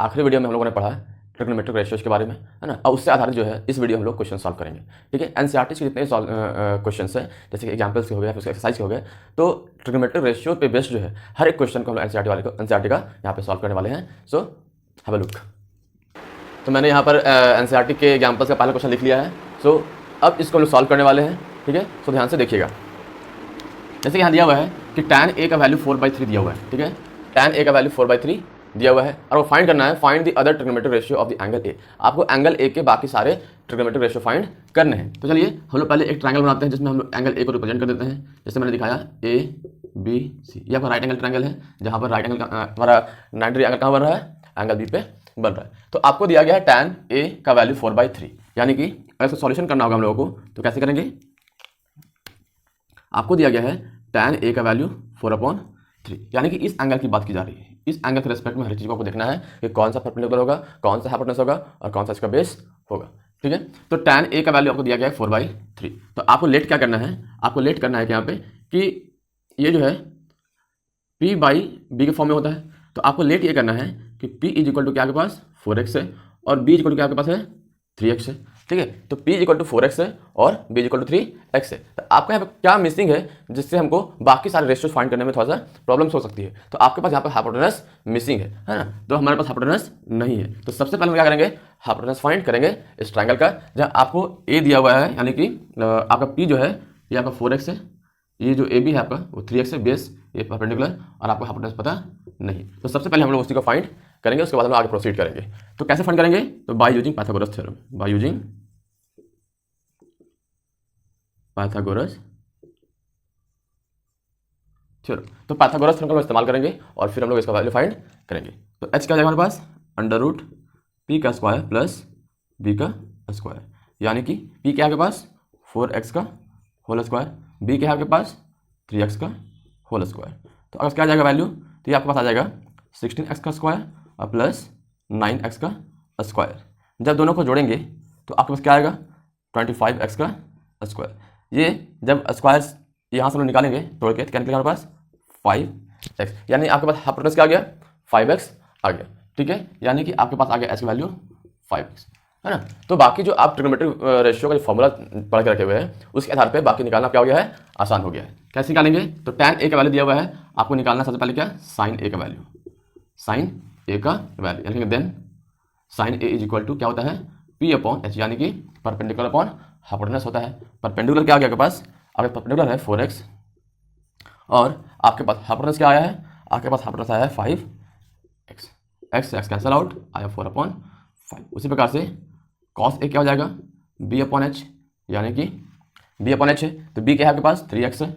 आखिरी वीडियो में हम लोगों ने पढ़ा है ट्रिग्नोमेट्रिक रेशियोज के बारे में, है ना। और उससे आधारित जो है इस वीडियो में हम लोग क्वेश्चन सॉल्व करेंगे, ठीक है। एनसीईआरटी के जितने क्वेश्चन है, जैसे कि एग्जाम्पल्स के हो गए, फिर एक्सरसाइज के हो गए, तो ट्रिग्नोमेट्रिक रेशियो पे बेस्ड जो है हर एक क्वेश्चन को हम एनसीईआरटी का यहाँ पे सॉल्व करने वाले हैं। So have a look. तो मैंने यहाँ पर एनसीईआरटी के एग्जाम्पल्स का पहला क्वेश्चन लिख लिया है। सो अब इसको हम लोग सॉल्व करने वाले हैं, ठीक है। सो ध्यान से देखिएगा। जैसे यहाँ दिया हुआ है कि tan a का वैल्यू 4/3 दिया हुआ है, ठीक है। tan a का वैल्यू 4/3 दिया हुआ है और वो फाइंड करना है, find the other trigonometric ratio of the angle a। आपको एंगल a के बाकी सारे ट्रिग्नोमेट्रिक रेशियो फाइंड करने हैं। तो चलिए हम लोग पहले एक ट्रायंगल बनाते हैं जिसमें हम लोग एंगल a को रिप्रेजेंट कर देते हैं। जैसे मैंने दिखाया ABC, ये आपका राइट एंगल ट्रायंगल है, जहाँ पर राइट एंगल का हमारा 90 डिग्री एंगल कहाँ बन रहा है, एंगल B पे बन रहा है। तो आपको दिया गया है tan a का वैल्यू 4/3, यानी कि अगर इसको सॉल्यूशन करना होगा हम लोगों को तो कैसे करेंगे। आपको दिया गया है tan a का वैल्यू 4/3, यानी कि इस एंगल की बात की जा रही है। इस एंगल के रेस्पेक्ट में हर चीज़ को आपको देखना है कि कौन सा परपेंडिकुलर होगा, कौन सा हाइपोटेनस होगा और कौन सा इसका बेस होगा, ठीक है। तो tan a का वैल्यू आपको दिया गया है 4/3। तो आपको लेट क्या करना है, आपको लेट करना है कि यहाँ पे कि ये जो है P/B के फॉर्म में होता है। तो आपको लेट ये करना है कि P = क्या आपके पास 4x है और B = क्या आपके पास है 3x है, ठीक है। तो P = 4x है और B = 3x है। तो आपका यहाँ पे क्या मिसिंग है जिससे हमको बाकी सारे रेशियोज फाइंड करने में थोड़ा सा प्रॉब्लम्स हो सकती है। तो आपके पास यहाँ पे हाइपोटेनस मिसिंग है ना। तो हमारे पास हाइपोटेनस नहीं है। तो सबसे पहले हम क्या करेंगे, हाइपोटेनस फाइंड करेंगे इस ट्रायंगल का, जहाँ आपको A दिया हुआ है, यानी कि आपका P जो है ये आपका 4x है, ये जो AB है आपका वो 3x है, बेस ये परपेंडिकुलर, और आपको हाइपोटेनस पता नहीं। तो सबसे पहले हम लोग उसी को फाइंड करेंगे, उसके बाद हम लोग आगे प्रोसीड करेंगे। तो कैसे फाइंड करेंगे, तो by using Pythagoras theorem, by using Pythagoras theorem. तो पाइथागोरस थ्योरम का इस्तेमाल करेंगे और फिर हम लोग इसका वैल्यू फाइंड करेंगे। तो h क्या हो जाएगा हमारे पास, √P का स्क्वायर प्लस B का स्क्वायर, यानी कि P क्या है आपके पास 4x का होल स्क्वायर, B क्या है आपके पास 3x का होल स्क्वायर। तो अगर क्या आ जाएगा वैल्यू, तो ये आपके पास आ जाएगा 16x का स्क्वायर और प्लस 9x का स्क्वायर। जब दोनों को जोड़ेंगे तो आपके पास क्या आएगा 25x का स्क्वायर। ये जब स्क्वायर यहाँ से हम निकालेंगे तोड़ के, तो क्या निकलेगा हमारे पास 5x, यानी आपके पास हाइपोटेनस क्या आ गया 5x आ गया, ठीक है। यानी कि आपके पास आ गया h की वैल्यू 5x, है ना। तो बाकी जो आप ट्रिग्नोमेट्रिक रेशियो का जो फॉर्मूला पढ़ के रखे हुए हैं उसके आधार पे बाकी निकालना क्या हो गया है, आसान हो गया है। कैसे निकालेंगे, तो tan a का वैल्यू दिया हुआ है, आपको निकालना सबसे पहले क्या sin a का वैल्यू, sin a का वैल्यू, यानी कि देन sin a = क्या होता है P/h, यानी कि परपेंडिकुलर अपॉन हाइपोटेनस होता है। परपेंडिकुलर क्या आ गया आपके पास, आपके परपेंडिकुलर है 4x और आपके पास हाइपोटेनस क्या आया है, आपके पास हाइपोटेनस आया है 5x, x कैंसल आउट आया 4/5। उसी प्रकार से cos a क्या हो जाएगा B/h, यानी कि B/h है तो B क्या है आपके पास 3x है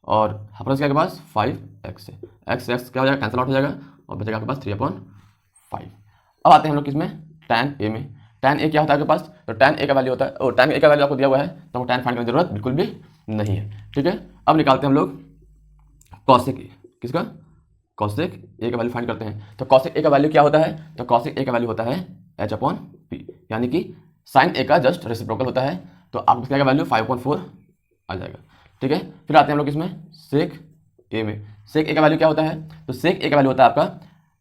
और हाइपोटेनस क्या है आपके पास 5x है, x क्या हो जाएगा कैंसल आउट हो जाएगा और बचेगा आपके पास 3/5। अब आते हैं हम लोग किसमें, tan a में। tan a क्या होता है आपके पास, तो tan a का वैल्यू होता है, और tan a का वैल्यू आपको दिया हुआ है तो हमको tan फाइंड करने की जरूरत बिल्कुल भी नहीं है, ठीक है। अब निकालते हैं हम लोग cosec a, किसका cosec a का वैल्यू फाइंड करते हैं। तो cosec a का वैल्यू क्या होता है, तो cosec a का वैल्यू होता है h/p, यानी कि sin a का जस्ट रेसिप्रोकल होता है। तो आपको क्या का वैल्यू 5/4 आ जाएगा, ठीक है। फिर आते हैं हम लोग इसमें sec a में। sec a का वैल्यू क्या होता है, तो sec a का वैल्यू होता है आपका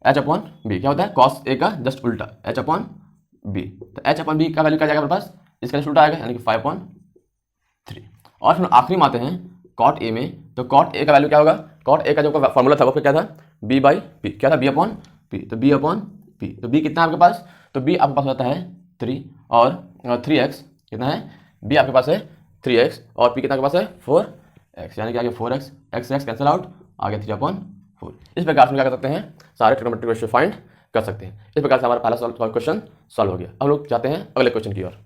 h/b, क्या होता है cos a का जस्ट उल्टा h/b। तो h/b का वैल्यू क्या जाएगा हमारे पास, इसका जस्ट उल्टा आएगा, यानी कि 5/3। और फिर आखिरी में आते हैं cot a में। तो cot a का वैल्यू क्या होगा, cot a का जो फॉर्मूला था वो क्या था B/P, क्या था B/P, तो B/P, तो B कितना है आपके पास, तो B आपके पास होता है 3 और 3x कितना है, B आपके पास है 3x और P कितना आपके पास है 4x, यानी कि आगे 4x, x कैंसिल आउट आ गया 3/4। इस प्रकार से क्या कर सकते हैं, सारे ट्रिग्नोमेट्रिक रेशियो फाइंड कर सकते हैं। इस प्रकार से हमारा पहला क्वेश्चन सॉल्व हो गया। अब लोग जाते हैं अगले क्वेश्चन की ओर।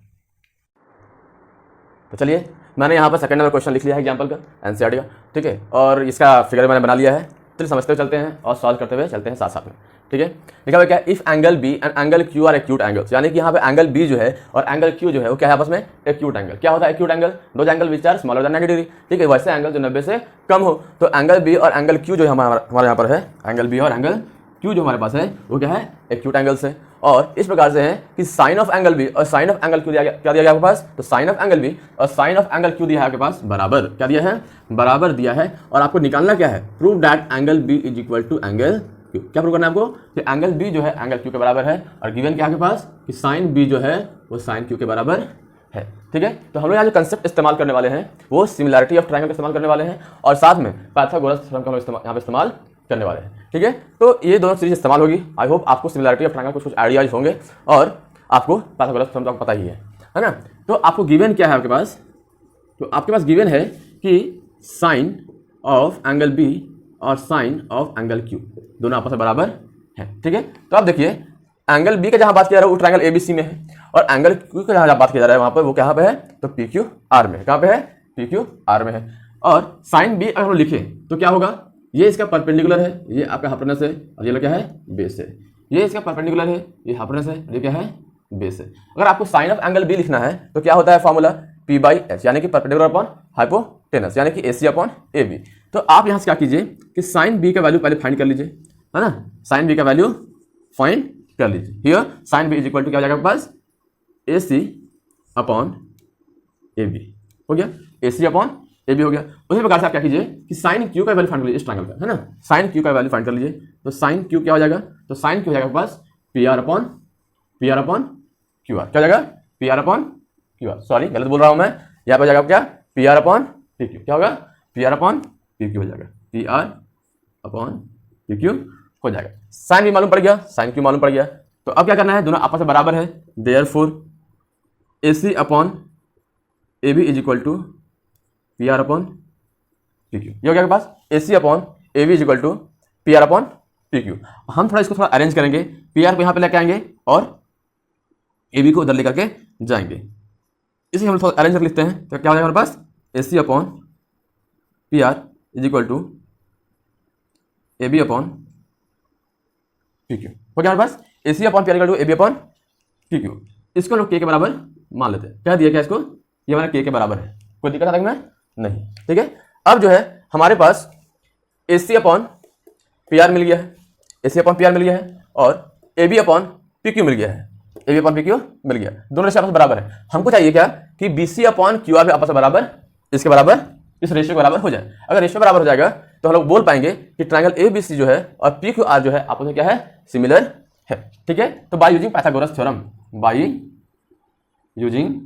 तो चलिए मैंने यहाँ पर सेकंड नंबर क्वेश्चन लिख लिया है एग्जाम्पल का, एनसीईआरटी का, ठीक है। और इसका फिगर मैंने बना लिया है, चलिए समझते हुए चलते हैं और सॉल्व करते हुए चलते हैं साथ साथ में, ठीक है। लिखा हुआ क्या, if angle B and angle Q are acute angles, यानी कि यहाँ पे एंगल बी जो है और एंगल क्यू जो है वो क्या है आपस में एक्यूट एंगल। क्या होता है एक्यूट एंगल, दो angle which are smaller than 90 degree, ठीक है। वैसे एंगल जो 90 से कम हो। तो एंगल बी और एंगल क्यू जो हमारे यहाँ पर है, एंगल बी और एंगल क्यू जो हमारे पास है वो क्या है एक्यूट एंगल्स है। और इस प्रकार से है कि साइन ऑफ एंगल बी और साइन ऑफ एंगल क्यू दिया गया, क्या दिया गया आपके पास, तो साइन ऑफ एंगल बी और साइन ऑफ एंगल क्यू दिया है आपके पास बराबर, क्या दिया है बराबर दिया है। और आपको निकालना क्या है, prove that angle B = angle Q. क्या प्रूव करना है आपको कि एंगल बी जो है एंगल क्यू के बराबर है, और गिवन क्या है आपके पास कि साइन बी जो है वो साइन क्यू के बराबर है। ठीक है, तो हम लोग यहाँ जो कंसेप्ट इस्तेमाल करने वाले हैं वो सिमिलैरिटी ऑफ ट्रायंगल का इस्तेमाल करने वाले हैं, और साथ में पाइथागोरस थ्योरम का हम लोग यहाँ पे इस्तेमाल करने वाले हैं। ठीक है, तो ये दोनों चीज़ इस्तेमाल होगी। आई होप आपको सिमिलैरिटी ऑफ ट्रायंगल कुछ आइडियाज होंगे, और आपको पाइथागोरस थ्योरम तो आपको पता ही है ना। तो आपको गिवन क्या है आपके पास, तो आपके पास गिवन है कि साइन ऑफ एंगल बी और साइन ऑफ एंगल क्यू दोनों आपस में बराबर है। ठीक है, तो आप देखिए एंगल बी का जहां बात किया जा रहा है वो ट्रायंगल एबीसी में है, और एंगल क्यू का जहां बात किया जा रहा है वहां पर वो कहां पे है, तो पी क्यू आर में। कहां पे है, पी क्यू आर में है। और साइन बी अगर हम लिखे तो क्या होगा, ये इसका परपेंडिकुलर है, ये आपका हाइपोटेनस है, और ये लोग क्या है, बेस है। ये इसका परपेंडिकुलर है, ये हाइपोटेनस है, ये क्या है, बेस है। अगर आपको साइन ऑफ एंगल बी लिखना है तो क्या होता है फॉर्मूला, पी बाई एच, यानी कि परपेंडिकुलर अपॉन हाइपोटेनस, यानी कि ए सी अपॉन ए बी। तो आप यहाँ से क्या कीजिए कि साइन बी का वैल्यू पहले फाइंड कर लीजिए, है ना। साइन बी का वैल्यू फाइंड कर लीजिए। Here sine B is equal to क्या हो जाएगा आपके पास, A C upon A B हो गया, ए सी अपॉन ए बी हो गया। उसी प्रकार से आप क्या कीजिए कि साइन क्यू का वैल्यू फाइंड कर लीजिए इस ट्रायंगल का, है ना। साइन क्यू का वैल्यू फाइंड कर लीजिए, तो साइन क्यू क्या हो जाएगा, तो साइन क्यू हो जाएगा आपके पास P R upon Q R. क्या हो जाएगा, P R upon Q R. Sorry गलत बोल रहा हूं मैं, यहाँ पे हो जाएगा क्या, P R upon P Q. क्या होगा, P R upon P Q हो जाएगा, P R upon P Q हो जाएगा। साइन भी मालूम पड़ गया, साइन क्यू मालूम पड़ गया। तो अब क्या करना है, दोनों आपस में बराबर है, therefore A C upon A B is equal to P R upon P Q. ये हो गया आपके पास A C upon A B is equal to P R upon P Q. हम थोड़ा इसको थोड़ा अरेंज करेंगे, पी आर को यहाँ पे लेके आएंगे और ए बी को उधर लेकर के जाएंगे। इसे हम थोड़ा अरेंज कर लिखते हैं, तो क्या हो जाएगा हमारे पास, A C upon P R is equal to A B upon P Q हो गया हमारे पास। A C upon P R equal to A B upon P Q. इसको हम लोग के बराबर मान लेते हैं। क्या दिया क्या इसको, ये हमारा के बराबर है, कोई दिक्कत आता है में नहीं। ठीक है, अब जो है हमारे पास A C upon P R मिल गया है, A C upon P R मिल गया है, और A B upon P Q मिल गया है, A B upon P Q मिल गया। दोनों रेशियो आपस में बराबर है। हमको चाहिए क्या कि B C upon Q R भी आपस में बराबर, इसके बराबर, इस रेशियो के बराबर हो जाए। अगर रेशियो बराबर हो जाएगा तो हम लोग बोल पाएंगे कि ट्रायंगल ए बी सी जो है और पी क्यू आर जो है आपस में क्या है, सिमिलर है। ठीक है, तो by using Pythagoras theorem, by using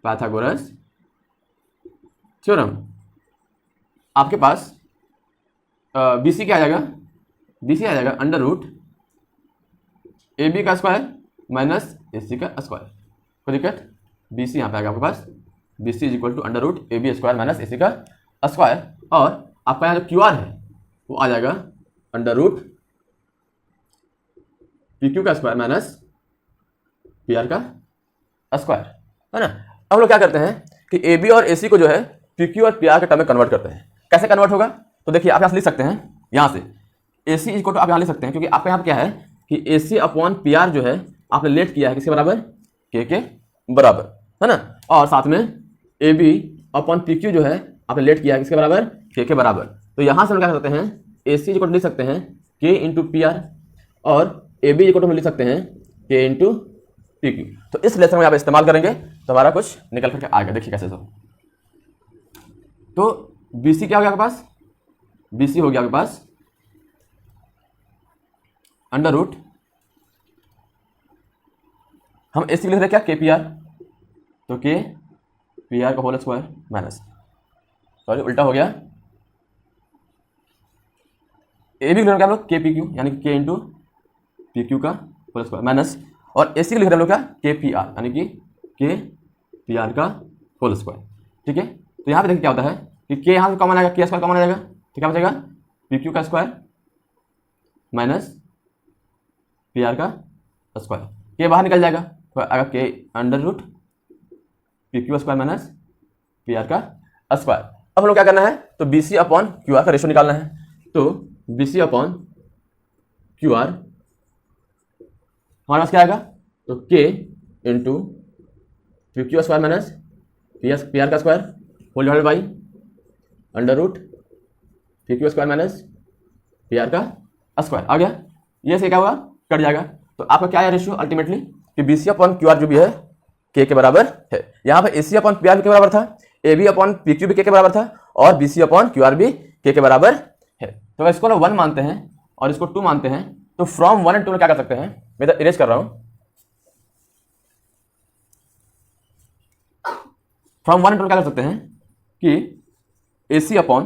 Pythagoras theorem आपके पास बी सी क्या आ जाएगा, बी सी आ जाएगा अंडर रूट ए बी का स्क्वायर माइनस ए सी का स्क्वायर। कोई दिक्कत, बी सी यहाँ पे आएगा आपके पास, B C is equal to under root A B square minus A C का स्क्वायर, और आपका यहाँ जो क्यू आर है वो आ जाएगा अंडर रूट पी क्यू का स्क्वायर माइनस पी आर का स्क्वायर, है ना। हम लोग क्या करते हैं कि ए बी और ए सी को जो है पी क्यू और पी आर के टर्म में कन्वर्ट करते हैं। कैसे कन्वर्ट होगा, तो देखिए आप यहाँ से लिख सकते हैं, यहाँ से ए सी इज इक्वल टू आप यहाँ लिख सकते हैं, क्योंकि आपका यहाँ क्या है कि ए सी अपॉन पी आर जो है आपने लेट किया है किसके बराबर, के बराबर, है ना। और साथ में A B upon P Q जो है आपने लेट किया है किसके बराबर, के बराबर। तो यहाँ से हम क्या कर सकते हैं, ए सी इक्वल टू लिख सकते हैं के इंटू पी आर, और ए बी इक्वल टू लिख सकते हैं के इंटू पी क्यू। तो इस लेसन में आप इस्तेमाल करेंगे तो हमारा कुछ निकल करके आएगा। देखिए कैसे तो बी सी क्या हो गया आपके पास, बी सी हो गया आपके पास अंडर रूट, हम ए सी लिख रहे क्या, के पी आर, तो के पी आर का होल स्क्वायर माइनस, सॉरी उल्टा हो गया, ए बी लिख रहे हैं हम लोग के पी क्यू, यानी कि के इंटू पी क्यू का होल स्क्वायर माइनस, और ए सी लिख रहे हैं हम लोग क्या, के पी आर, यानी कि के पी आर का होल स्क्वायर। ठीक है, तो यहाँ पे देखिए क्या होता है कि के यहाँ से कॉमन आएगा, के स्क्वायर कॉमन आ जाएगा, तो क्या बचेगा, पी क्यू का स्क्वायर माइनस पी आर का स्क्वायर, के बाहर निकल जाएगा तो आएगा K under root P Q square minus P R का स्क्वायर। अब हम लोग क्या करना है, तो B C upon Q R का रेशियो निकालना है। तो B C upon Q R हमारे पास क्या आएगा, तो K into P Q square minus P R का square whole divided by under root P Q square minus P R का स्क्वायर आ गया। ये से क्या होगा, कट जाएगा। तो आपका क्या है रेशियो अल्टीमेटली कि B C upon Q R जो भी है के बराबर है। यहाँ पे A C upon P R K बराबर था, A B upon P Q भी के बराबर था, और B C upon Q R भी के बराबर है। तो इसको ना 1 मानते हैं और इसको 2 मानते हैं, तो फ्रॉम 1 एंड 2 में क्या कर सकते हैं, मैं इधर इरेज कर रहा हूं, फ्रॉम 1 एंड 2 में क्या कर सकते हैं कि AC अपॉन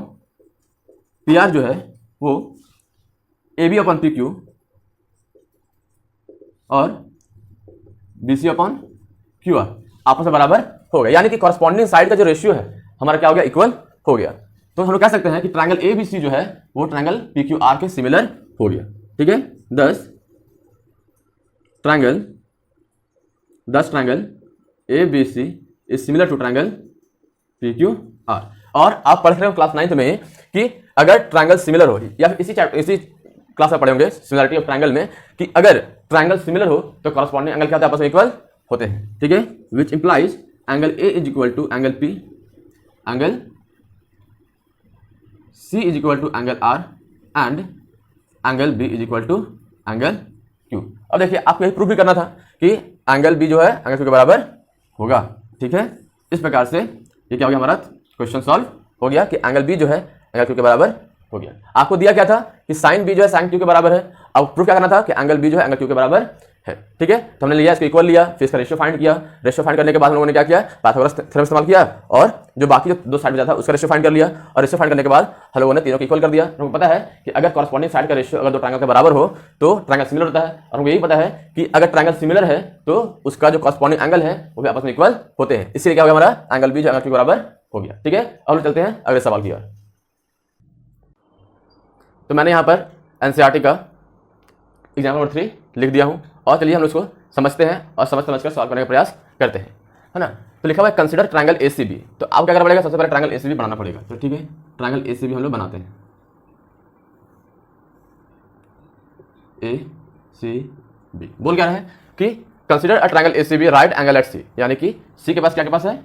PR जो है वो AB अपॉन PQ और BC अपॉन QR आपस में बराबर हो गया, यानी कि कॉरस्पॉन्डिंग साइड का जो रेशियो है हमारा क्या हो गया, इक्वल हो गया। तो हम लोग कह सकते हैं कि ट्रायंगल ABC जो है वो ट्रायंगल PQR के सिमिलर हो गया। ठीक है, thus triangle ABC is similar to triangle PQR। और आप पढ़ रहे हो क्लास 9th में कि अगर ट्रायंगल सिमिलर हो, या फिर इसी क्लास में पढ़े होंगे सिमिलरिटी ऑफ ट्रायंगल में, कि अगर ट्रायंगल सिमिलर हो तो कॉरस्पॉन्डिंग एंगल क्या होता है, आपस में इक्वल होते हैं। ठीक है, which implies angle A is equal to angle P, angle C is equal to angle R and angle B is equal to angle Q। अब देखिए आपको यही प्रूव भी करना था कि एंगल B जो है एंगल Q के बराबर होगा। ठीक है, इस प्रकार से ये क्या हो गया, हमारा क्वेश्चन सॉल्व हो गया कि एंगल B जो है एंगल Q के बराबर हो गया। आपको दिया क्या था कि साइन B जो है साइन Q के बराबर है, अब प्रूफ क्या करना था कि एंगल B जो है एंगल Q के बराबर है। ठीक है, तो हमने लिया इसको इक्वल लिया, फिर इसका रेशियो फाइंड किया, रेशियो फाइंड करने के बाद हम लोगों ने क्या किया, पाइथागोरस थ्योरम इस्तेमाल किया और जो बाकी जो दो साइड बचा था उसका रेशियो फाइंड कर लिया, और रेशियो फाइंड करने के बाद हम लोगों ने तीनों को इक्वल कर दिया। हमको पता है कि अगर कॉरस्पॉन्डिंग साइड का रेशियो अगर दो ट्रायंगल के बराबर हो तो ट्रायंगल सिमिलर होता है, और हमको यही पता है कि अगर ट्रायंगल सिमिलर है तो उसका जो कॉरस्पॉन्डिंग एंगल है वो भी आपस में इक्वल होते हैं, इसलिए क्या हो गया, हमारा एंगल B जो एंगल Q के बराबर हो गया। ठीक है, अब चलते हैं अगले सवाल की ओर। तो मैंने यहाँ पर NCERT का एग्जाम्पल नंबर 3 लिख दिया हूँ, और चलिए हम उसको समझते हैं और समझ कर सॉल्व करने का प्रयास करते हैं, है ना। तो लिखा हुआ है कंसिडर ट्रायंगल ACB, तो आप क्या करना पड़ेगा, सबसे पहले ट्रायंगल ACB बनाना पड़ेगा। तो ठीक है, ट्रायंगल ACB हम लोग बनाते हैं, ACB बोल क्या रहा है कि consider a triangle ACB right angle at C, यानी कि C के पास क्या के पास है,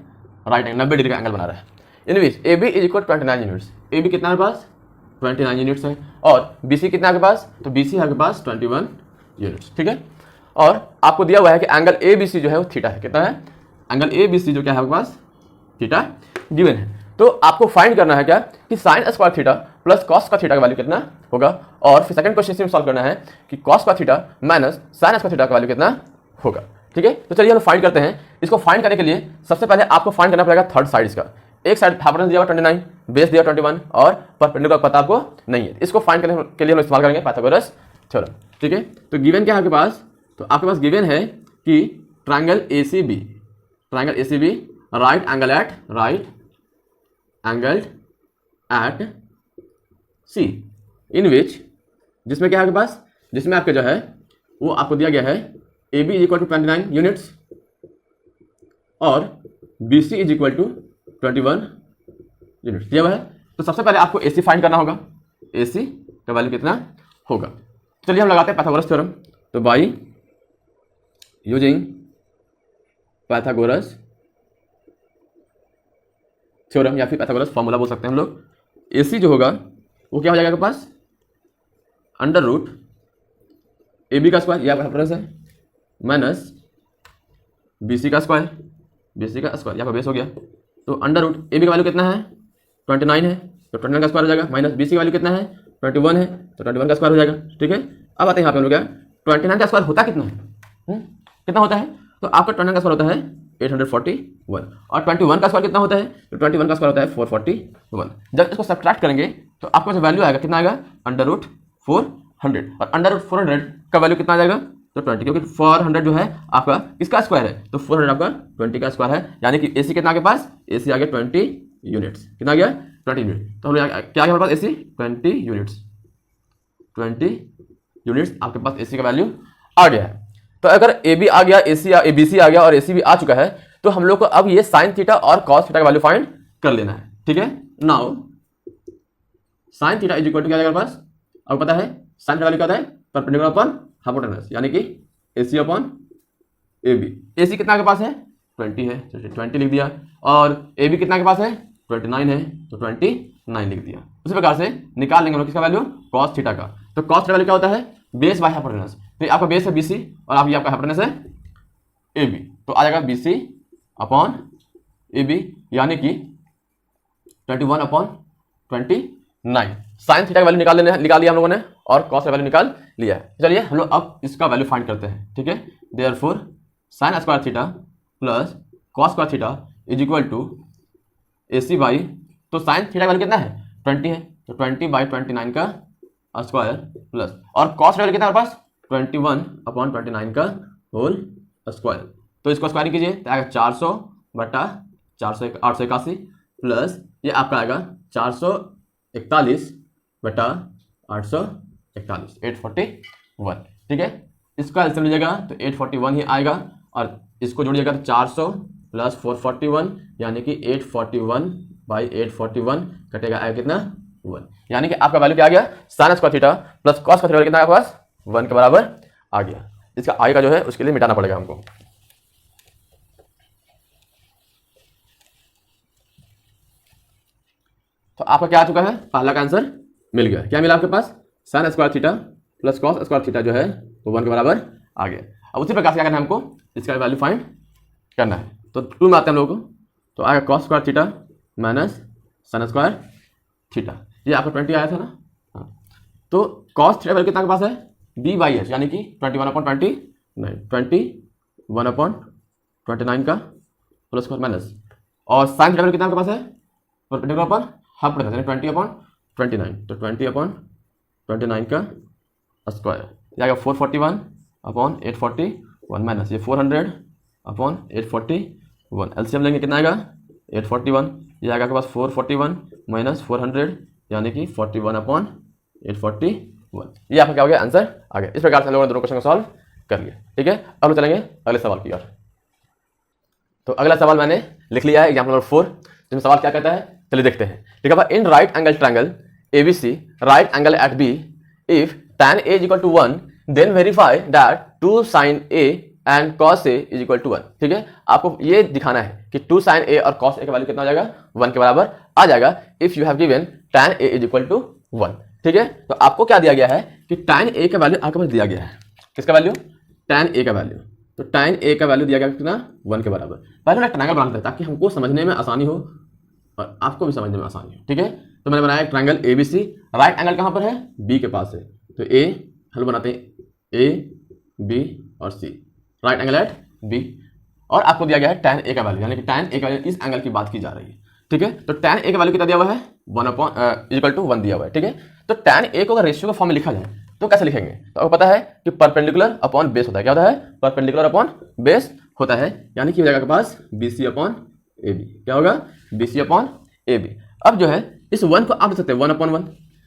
राइट एंगल 90 डिग्री का एंगल बना रहा है, इन विच AB is equal 29 units. AB कितना है पास 29 यूनिट्स है, और BC कितना है आपके पास, तो BC है आपके पास 21 यूनिट्स। ठीक है, और आपको दिया हुआ है कि एंगल ABC जो है वो थीटा है, कितना है, एंगल ABC जो क्या है आपके पास थीटा गिवन है। तो आपको फाइंड करना है क्या कि sign square theta plus cos का थीटा का वैल्यू कितना होगा, और फिर सेकंड क्वेश्चन में सॉल्व करना है कि कॉस का theta minus sign square theta का वैल्यू कितना होगा। ठीक है, तो चलिए हम फाइंड करते हैं। इसको फाइंड करने के लिए सबसे पहले आपको फाइंड करना पड़ेगा थर्ड साइड इसका। एक साइड हाइपोटेनस दिया हुआ 29, बेस दिया 21 और परपेंडिकुलर पता आपको नहीं है। इसको फाइंड करने के लिए हम इस्तेमाल करेंगे पाइथागोरस थ्योरम। ठीक है, तो गिवन क्या है आपके पास, तो आपके पास गिवन है कि triangle ACB right angle at C, in which जिसमें क्या है आपके पास, जिसमें आपके जो है वो आपको दिया गया है AB is equal to 29 units और BC is equal to 21 units दिया हुआ है। तो सबसे पहले आपको AC फाइंड करना होगा, AC का वैल्यू कितना होगा। चलिए हम लगाते हैं पाइथागोरस थ्योरम। तो बाई यूजिंग पाइथागोरस थ्योरम या फिर पाइथागोरस फॉर्मूला बोल सकते हैं हम लोग, AC जो होगा वो क्या हो जाएगा आपके पास अंडर रूट AB का स्क्वायर, यह आपका हाइपोटेनस है, माइनस BC का स्क्वायर यहाँ पर बेस हो गया। तो अंडर रूट AB का वैल्यू कितना है 29 है, तो 29 का स्क्वायर हो जाएगा, माइनस BC का वैल्यू कितना है 21 है, तो 21 का स्क्वायर हो जाएगा। ठीक है, अब आते हैं यहाँ पे हम लोग क्या 29 का स्क्वायर होता कितना है, कितना होता है, तो आपका 29 का स्क्वायर होता है 841, और 21 का स्क्वायर कितना होता है, तो 21 का स्क्वायर होता है 441। जब इसको सब्ट्रैक्ट करेंगे तो आपका जो वैल्यू आएगा कितना आएगा अंडर रूट 400, और अंडर रूट 400 का वैल्यू कितना आ जाएगा, तो 20, क्योंकि 400 जो है आपका किसका स्क्वायर है, तो 400 आपका 20 का स्क्वायर है, यानी कि AC कितना के पास, AC आ गया 20 यूनिट्स, कितना आ गया 20 यूनिट। तो हम लोग क्या आ गया हमारे पास AC 20 यूनिट्स, 20 यूनिट्स आपके पास AC का वैल्यू आ गया है। तो अगर AB आ गया, BC आ गया और AC भी आ चुका है, तो हम लोग को अब ये साइन थीटा और कॉस थीटा का वैल्यू फाइंड कर लेना है। ठीक है, now sine theta is equal to क्या आएगा पास, अब पता है साइन थीटा वैल्यू क्या होता है परपेंडिकुलर अपॉन हाइपोटेनस, यानी कि AC अपॉन AB। AC कितना के पास है 20 है, तो 20 लिख दिया, और AB कितना के पास है 29 है, तो 29 लिख दिया। उसी प्रकार से निकाल लेंगे हम लोग किसका वैल्यू कॉस थीटा का। तो कॉस थीटा वैल्यू क्या होता है बेस बाय हाइपोटेनस, तो आपका बेस है BC और आप ये आपका हाइपोटेनस है AB, तो आ जाएगा BC अपॉन AB, यानी कि 21 अपॉन 29। साइन थीटा का वैल्यू निकाल लिया हम लोगों ने और कॉस का वैल्यू निकाल लिया है। चलिए हम लोग अब इसका वैल्यू फाइंड करते हैं, ठीक है। Therefore sine square theta plus cos square theta is equal to AC by, तो साइन थीटा का वैल्यू कितना है 20 है, तो 20/29 का स्क्वायर प्लस, और कॉस का वैल्यू कितना है हमारे पास 21/29 का होल स्क्वायर। तो इसको स्क्वायर कीजिए तो आएगा 400/881 प्लस ये आपका आएगा 441/841 841, ठीक है। इसका एलसीएम लीजिएगा तो 841 ही आएगा और इसको जोड़िएगा तो 400 प्लस 441 यानी कि 841/841 कटेगा आएगा कितना 1, यानी कि आपका वैल्यू क्या आ गया sign square theta plus cos square theta कितना आपके पास 1 के बराबर आ गया। इसका आगे का जो है उसके लिए मिटाना पड़ेगा हमको। तो आपका क्या आ चुका है, पहला का आंसर मिल गया। क्या मिला आपके पास sine square theta plus cos square theta जो है वो 1 के बराबर आ गया। अब उसी प्रकार से क्या करना है हमको, इसका वैल्यू फाइंड करना है। तो 2 में आते हैं हम लोगों को, तो आएगा cos square theta minus sign square theta, ये आपका 20 आया था ना। हाँ, तो कॉस थीटा वैल्यू कितना के पास है b/h यानी कि 21/29 21/29 का प्लस स्क्वायर माइनस, और साइन थीटा वैल्यू कितना के पास है परपेंडिकुलर पर हाफ पड़ेगा यानी 20/29, तो 20/29 का स्क्वायर ये आएगा 441/841 माइनस ये 400/841, एलसीएम लेंगे कितना आएगा 841, ये आएगा आपके पास 441 माइनस 400 यानी कि 41/841, ये आपका क्या हो गया आंसर आ गया। इस प्रकार से हम लोगों ने दोनों क्वेश्चन को सॉल्व कर लिया, ठीक है। अब हम चलेंगे अगले सवाल की ओर। तो अगला सवाल मैंने लिख लिया है एग्जाम्पल नंबर 4, जिसमें सवाल क्या कहता है चलिए देखते हैं, ठीक है। In right angle triangle ABC right angle at B if tan A is equal to 1 then verify that 2 sin A and cos A is equal to 1, ठीक है। आपको ये दिखाना है कि 2 sin A और cos A का वैल्यू कितना हो जाएगा 1 के बराबर आ जाएगा if you have given tan A is equal to 1, ठीक है। तो आपको क्या दिया गया है कि tan A का वैल्यू आपके पास दिया गया है, किसका वैल्यू tan A का वैल्यू, तो tan A का वैल्यू दिया गया कितना 1 के बराबर। पहले मैं ट्रायंगल बनाते हैं ताकि हमको समझने में आसानी हो और आपको भी समझने में आसानी हो, ठीक है। तो मैंने बनाया ट्रायंगल ABC, राइट एंगल कहाँ पर है B के पास है, तो A हल बनाते हैं A B और C, right angle at B, और आपको दिया गया है tan A का वैल्यू यानी कि tan A का वैल्यू इस एंगल की बात की जा रही है, ठीक है। तो tan A का वैल्यू कितना दिया हुआ है 1/1 दिया हुआ है, ठीक है। तो tan A को अगर रेशियो के फॉर्म में लिखा जाए तो कैसे लिखेंगे, तो आपको पता है कि परपेंडिकुलर अपॉन बेस होता है, क्या होता है परपेंडिकुलर अपॉन बेस होता है, यानी कि हो जाएगा आपके पास BC/AB, क्या होगा BC/AB। अब जो है इस 1 को आप दे सकते हैं 1/1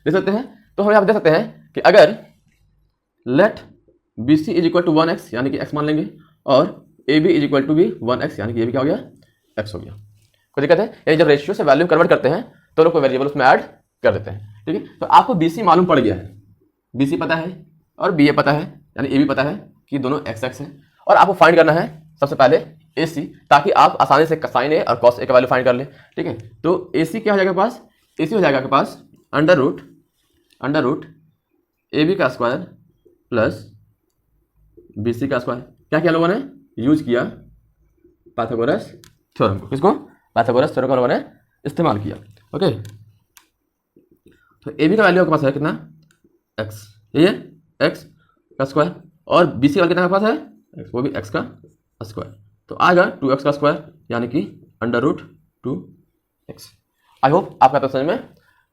दे सकते हैं, तो हम यहाँ दे सकते हैं कि अगर let BC is equal to 1x यानी कि x मान लेंगे और AB इज इक्वल टू भी 1x यानी कि ये भी क्या हो गया x हो गया, कोई दिक्कत है। यानी जब रेशियो से वैल्यू कन्वर्ट करते हैं तो लोग कोई वेरिएबल उसमें ऐड कर देते हैं, ठीक है। तो आपको BC मालूम पड़ गया है, BC पता है और BA पता है यानी AB पता है कि दोनों x है, और आपको फाइंड करना है सबसे पहले AC ताकि आप आसानी से साइन A और cos A का वैल्यू फाइंड कर ले, ठीक है। तो AC क्या हो जाएगा पास, AC हो जाएगा आपके पास अंडर रूट AB का स्क्वायर प्लस BC का स्क्वायर। क्या किया लोगों ने यूज किया पाइथागोरस थ्योरम को, किसको पाइथागोरस थ्योरम को लोगों ने इस्तेमाल किया, ओके। तो AB का वैल्यू आपके पास है कितना x, ये x का स्क्वायर, और BC का कितना आपके पास है x, वो भी x का स्क्वायर, तो आएगा 2x का स्क्वायर यानी कि √2x। आई होप आपका तो समझ में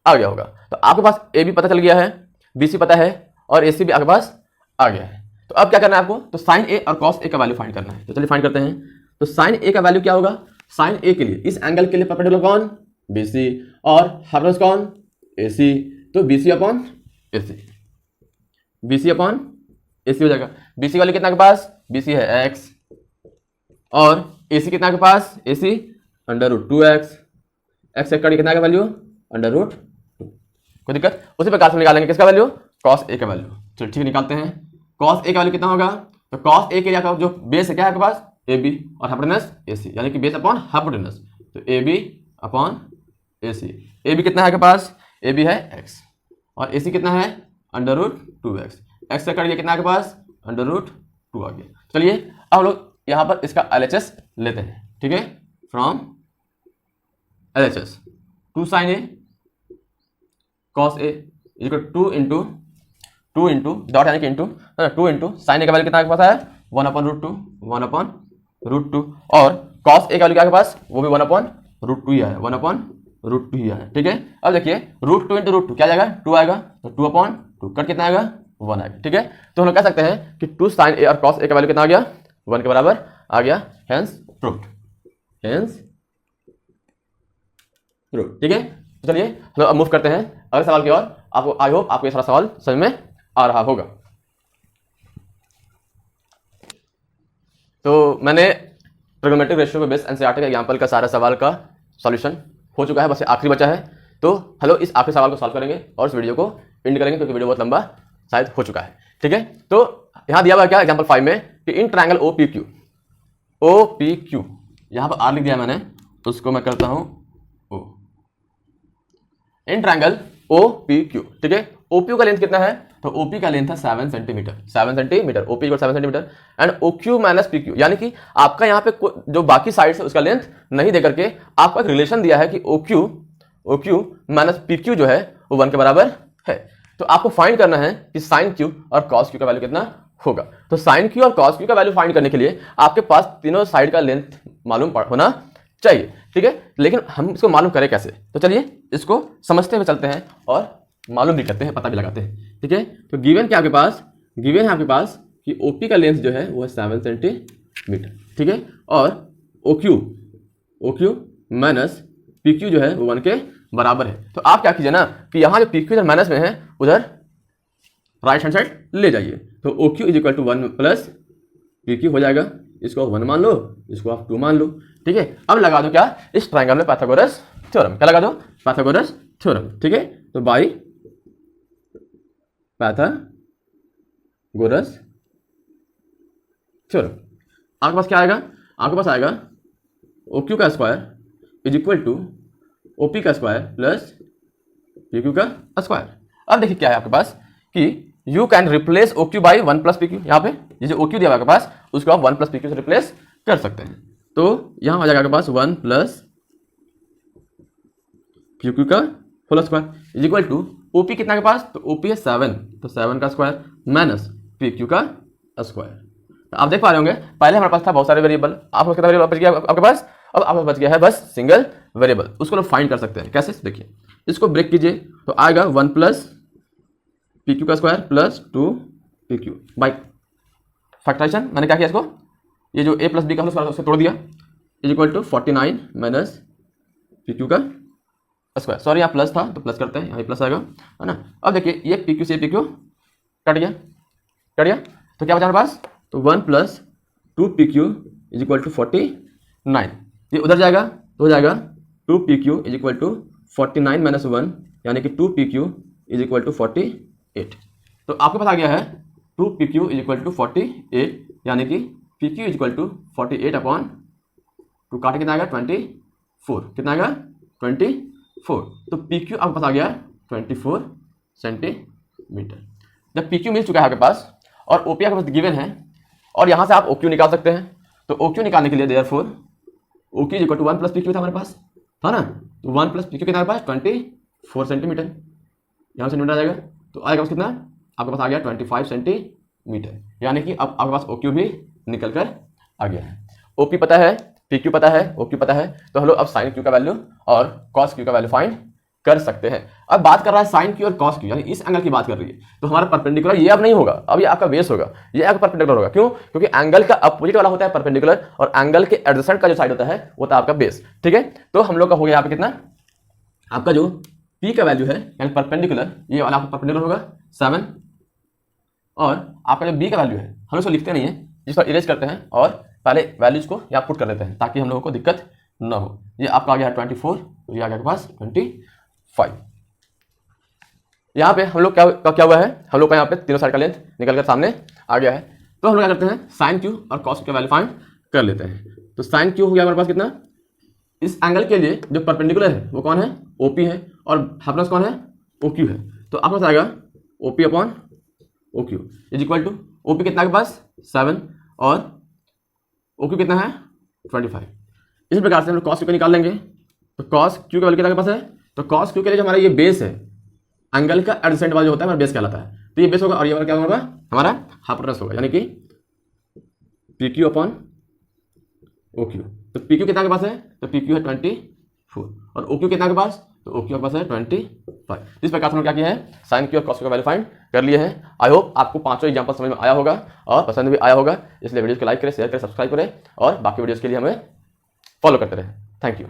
आ गया होगा। तो आपके पास AB पता चल गया है, BC पता है और AC भी आपके पास आ गया है। तो अब क्या करना है आपको, तो साइन A और cos A का वैल्यु फाइंड करना है, तो चलिए फाइंड करते हैं। तो साइन A का वैल्यू क्या होगा, साइन A के लिए इस एंगल के लिए परपेंडिकुलर कौन BC और हाइपोटेन्यूज कौन AC, तो BC/AC हो जाएगा। BC वाले कितना के पास BC है x और AC कितना के पास AC √2x, x एक कितना का वैल्यू √2, कोई दिक्कत। उसी प्रकार से निकालेंगे किसका वैल्यू cos A का वैल्यु, चलो ठीक निकालते हैं। cos A का वैल्यू कितना होगा, तो cos A के लिए जो बेस है क्या है आपके पास AB और हाइपोटेन्यूज AC यानी कि बेस अपॉन हाइपोटेन्यूज, तो AB/AC। AB कितना है आपके पास, AB है x और AC कितना है √2x, x का कट कितना आपके पास √2 आ गया। चलिए अब हम लोग यहाँ पर इसका LHS लेते हैं, ठीक है। From LHS 2 sin A cos A equal two into dot यानी कि इंटू 2 साइन ए का वैल्यू कितना आपके पास है 1/√2 और कॉस ए का वैल्यू क्या आपके पास वो भी 1/√2 ही आया 1/√2 ही आया। ठीक है, अब देखिए √2 इंटू √2 क्या जाएगा 2 आएगा तो 2/2 कट कितना आएगा 1 आएगा। ठीक है, तो हम लोग कह सकते हैं कि 2 साइन ए और कॉस ए का वैल्यू कितना आ गया 1 के बराबर आ गया, हेंस प्रूव्ड। ठीक है, तो चलिए हम अब मूव करते हैं अगले सवाल की ओर। आपको आई होप आपको ये सारा सवाल समझ में आ रहा होगा। तो मैंने ट्रिग्नोमेट्रिक रेशियो पे बेस्ड एनसीईआरटी के एग्जांपल का सारा सवाल का सॉल्यूशन हो चुका है, बस आखिरी बचा है। तो हेलो इस आखिरी सवाल को सॉल्व करेंगे और इस वीडियो को एंड करेंगे क्योंकि वीडियो बहुत लंबा शायद हो चुका है। ठीक है, तो यहाँ दिया हुआ क्या एग्जाम्पल 5 में कि in triangle O P Q यहाँ पर आर लिख दिया मैंने, उसको मैं करता हूँ O. In triangle O P Q, ठीक है, ओपी का लेंथ कितना है तो ओपी का लेंथ है 7 सेंटीमीटर, ओपी को 7 centimetre and OQ minus P Q, यानी कि आपका यहाँ पे जो बाकी साइड है उसका लेंथ नहीं दे करके आपको एक रिलेशन दिया है कि ओक्यू माइनस पी क्यू जो है वो 1 के बराबर है। तो आपको फाइंड करना है कि साइन क्यू और कॉस क्यू का वैल्यू कितना होगा। तो साइन क्यू और कॉस क्यू का वैल्यू फाइंड करने के लिए आपके पास तीनों साइड का लेंथ मालूम होना चाहिए। ठीक है, लेकिन हम इसको मालूम करें कैसे, तो चलिए इसको समझते हुए चलते हैं और मालूम भी करते हैं, पता भी लगाते हैं। ठीक है, तो गिवन है आपके पास कि ओपी का लेंथ जो है वो है 7 सेंटीमीटर। ठीक है, और ओक्यू माइनस पीक्यू जो है वो 1 के बराबर है। तो आप क्या कीजिए ना कि यहाँ जो पीक्यू इधर माइनस में है उधर राइट हैंड साइड ले जाइए, तो OQ is equal to 1 plus PQ हो जाएगा। इसको 1 मान लो, इसको आप 2 मान लो। ठीक है, अब लगा दो क्या इस ट्रायंगल में पाइथागोरस थ्योरम, क्या लगा दो पाइथागोरस थ्योरम। ठीक है, तो बाई पाइथागोरस थ्योरम आपके पास क्या आएगा, आपके पास आएगा ओक्यू का square is equal to OP का स्क्वायर प्लस पीक्यू का स्क्वायर। अब देखिए क्या है आपके पास कि you can replace OQ by 1 plus PQ, यहाँ पे ये जो ओक्यू दिया आपके पास उसको आप 1 प्लस पीक्यू से रिप्लेस कर सकते हैं। तो यहाँ हो जाएगा आपके पास 1 प्लस पीक्यू का whole square is equal to OP कितना के पास तो ओपी है 7, तो 7 का स्क्वायर माइनस पीक्यू का स्क्वायर। तो आप देख पा रहे होंगे पहले हमारे पास था बहुत सारे वेरिएबल, आप कितना वेरिएबल बच गया आपके पास, अब आपके बच गया है बस सिंगल वेरिएबल। उसको लोग फाइंड कर सकते हैं कैसे, देखिए इसको ब्रेक कीजिए तो आएगा 1 प्लस पीक्यू का square plus 2 PQ by factorization. मैंने क्या किया इसको, ये जो a प्लस बी का होल स्क्वायर उसको तोड़ दिया is equal to 49 minus PQ का स्क्वायर। सॉरी यहाँ प्लस था तो प्लस करते हैं, यहाँ प्लस आएगा है ना। अब देखिए ये पीक्यू से पीक्यू कट गया तो क्या बचा हमारे पास, तो 1 plus 2 PQ is equal to 49, ये उधर जाएगा तो हो जाएगा 2 PQ is equal to 49 minus 1 यानी कि 2 पीक्यू इज इक्वल टू 48। तो आपके पास आ गया है 2 पीक्यू इज इक्वल टू 48 यानी कि PQ is equal to 48 upon 2 काटे कितना आएगा 24, कितना आएगा 24। तो पीक्यू आपके पास आ गया 24 सेंटीमीटर। जब पीक्यू मिल चुका है आपके पास और ओपी आपके पास गिवन है और यहाँ से आप ओक्यू निकाल सकते हैं, तो ओक्यू निकालने के लिए therefore OQ is equal to 1 plus PQ था हमारे पास, था ना, तो 1 प्लस पीक्यू कितना हमारे पास 24 सेंटीमीटर, यहाँ सेंटीमीटर आ जाएगा तो आएगा कितना आपके पास आ गया 25 सेंटीमीटर, यानी कि अब आपके पास ओक्यू भी निकल कर आ गया है। ओपी पता है, पीक्यू पता है, ओक्यू पता है, तो हम लोग अब साइन क्यू का वैल्यू और कॉस क्यू का वैल्यू फाइंड कर सकते हैं। अब बात कर रहा है साइन क्यू और कॉस क्यू, यानी इस एंगल की बात कर रही है, तो हमारा परपेंडिकुलर ये अब नहीं होगा, अब ये आपका बेस होगा, ये आपका परपेंडिकुलर होगा। क्यों, क्योंकि एंगल का अपोजिट वाला होता है परपेंडिकुलर और एंगल के एडजेसेंट का जो साइड होता है वो था आपका बेस। ठीक है, तो हम लोग का हो गया यहाँ पे कितना, आपका जो पी का वैल्यू है यानी परपेंडिकुलर, ये वाला आपका परपेंडिकुलर होगा 7 और आपका जो बी का वैल्यू है हम लोग लिखते नहीं है, जिसको इरेज करते हैं और पहले वैल्यूज को यहाँ पुट कर लेते हैं ताकि हम लोगों को दिक्कत ना हो। ये आपका आ गया है 24, ये आ गया आपके पास 25। यहाँ पे हम लोग क्या हुआ है, हम लोग का यहाँ पे तीनों साइड का लेंथ निकल कर सामने आ गया है। तो हम लोग क्या करते हैं साइन क्यू और कॉस क्यू का वैल्यू फाइंड कर लेते हैं। तो साइन क्यू हो गया हमारे पास कितना, इस एंगल के लिए जो परपेंडिकुलर है वो कौन है, ओपी है, और हाइपोटेनस कौन है, ओक्यू है। तो आपके पास आएगा OP upon OQ is equal to OP कितना के पास 7 और ओक्यू कितना है 25। इस प्रकार से हम लोग कॉस क्यू को निकाल लेंगे। तो कॉस क्यू का वैल्यू कितना के पास है, तो कॉस क्यू के लिए जो हमारा ये बेस है, एंगल का एडजेसेंट वाला जो होता है हमारा बेस कहलाता है। तो ये बेस होगा और ये वाला क्या होगा हमारा हाइपोटेनस होगा, यानी कि P Q upon O Q. तो पी क्यू कितना के पास है, तो पी क्यू है 24 और ओ क्यू कितना के पास, तो ओ क्यू के पास है 25। इस प्रकार से हम क्या किया है साइन क्यू और कॉस क्यू का वैल्यू फाइंड कर लिए हैं। आई होप आपको पांचों एग्जांपल समझ में आया होगा और पसंद भी आया होगा। इसलिए वीडियो को लाइक करें, शेयर करें, सब्सक्राइब करें और बाकी वीडियोस के लिए हमें फॉलो करते रहें। Thank you.